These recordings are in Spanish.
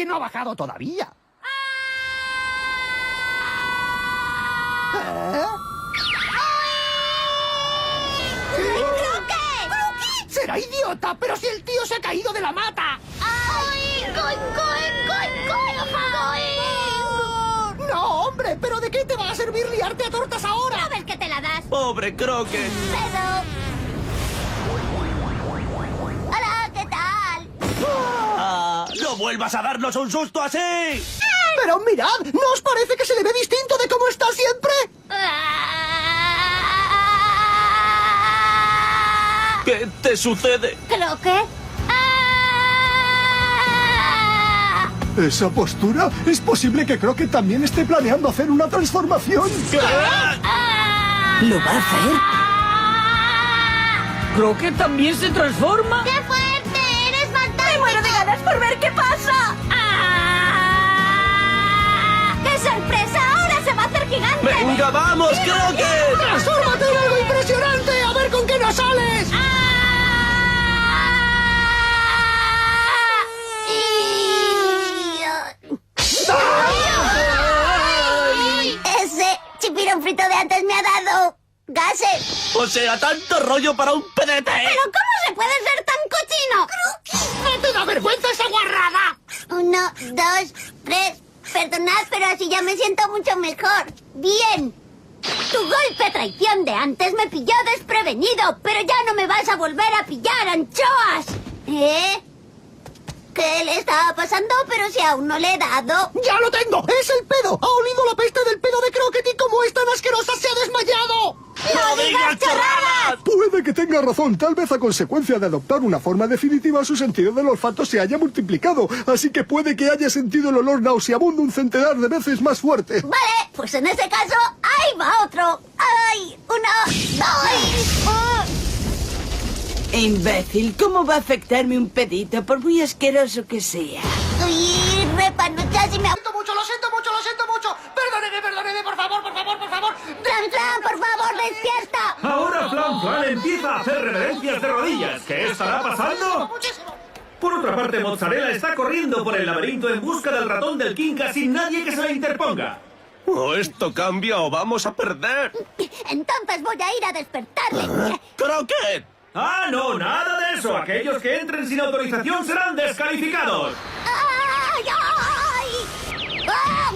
que no ha bajado todavía. ¡Croque! ¡Será idiota! ¡Pero si el tío se ha caído de la mata! ¡Ay! ¡No, hombre! ¿Pero de qué te va a servir liarte a tortas ahora? ¿No ves que te la das? ¡Pobre Croque! ¡Pedo! ¡Hola! ¿Qué tal? ¡Ah! ¡No vuelvas a darnos un susto así! Pero mirad, ¿no os parece que se le ve distinto de cómo está siempre? ¿Qué te sucede? ¿Croque? ¿Esa postura? ¿Es posible que Croque también esté planeando hacer una transformación? ¿Lo va a hacer? ¿Croque también se transforma? ¡Qué fuerte! ¡Eres fantástico! ¡Me muero de ganas por ver qué pasa! ¡Qué sorpresa! ¡Ahora se va a hacer gigante! ¡Venga, vamos, Croque! ¡Transfórmate en algo impresionante! ¡A ver con qué nos sales! Ese chipirón frito de antes me ha dado gases. O sea, tanto rollo para un pedete. ¿Pero cómo se puede ser tan cochino? ¿No te da vergüenza esa guarrada? 1, 2, 3. Perdonad, pero así ya me siento mucho mejor. Bien. Tu golpe traición de antes me pilló desprevenido, pero ya no me vas a volver a pillar, anchoas. ¿Eh? ¿Qué le estaba pasando? Pero si aún no le he dado. ¡Ya lo tengo! ¡Es el pedo! ¡Ha olido la peste del pedo de Croquet y como es tan asquerosa se ha desmayado! ¡No digas chorradas! Puede que tenga razón. Tal vez a consecuencia de adoptar una forma definitiva su sentido del olfato se haya multiplicado. Así que puede que haya sentido el olor nauseabundo un centenar de veces más fuerte. Vale, pues en ese caso, ahí va otro. ¡Ay! 1, 2. Imbécil, ¿cómo va a afectarme un pedito, por muy asqueroso que sea? ¡Uy! Repanuchas y me... Lo siento mucho. Perdóneme, por favor. ¡Flan, Flan, por favor, despierta! Ahora Flan Flan empieza a hacer reverencias de rodillas. ¿Qué estará pasando? Muchísimo. Por otra parte, Mozzarella está corriendo por el laberinto en busca del ratón del Quinca sin nadie que se le interponga. O esto cambia o vamos a perder. Entonces voy a ir a despertarle. ¡Croquet! ¡Ah, no! ¡Nada de eso! Aquellos que entren sin autorización serán descalificados. ¡Ay, ay! ¡Ah!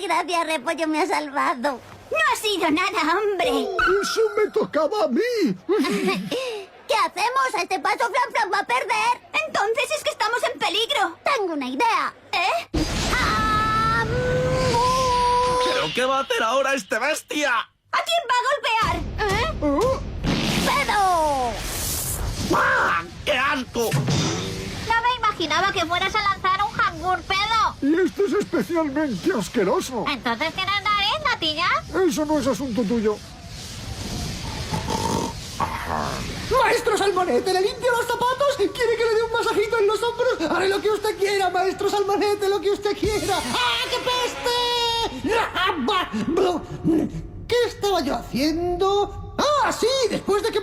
Gracias, Repollo, me ha salvado. No ha sido nada, hombre. Eso me tocaba a mí. ¿Qué hacemos? A este paso Flan Flan va a perder. Entonces es que estamos en peligro. Tengo una idea. ¿Eh? ¿Pero qué va a hacer ahora este bestia? ¿A quién va a golpear? ¿Eh? ¡Pedo! ¡Ah! ¡Qué asco! No me imaginaba que fueras a lanzar un hangur pedo. Y esto es especialmente asqueroso. Entonces tienes nariz, natilla. Eso no es asunto tuyo. Maestro Salmonete, ¿le limpio los zapatos? ¿Quiere que le dé un masajito en los hombros? Haré lo que usted quiera, maestro Salmonete, lo que usted quiera. ¡Ah, qué peste! ¿Qué estaba yo haciendo? ¡Ah, sí! Después de que...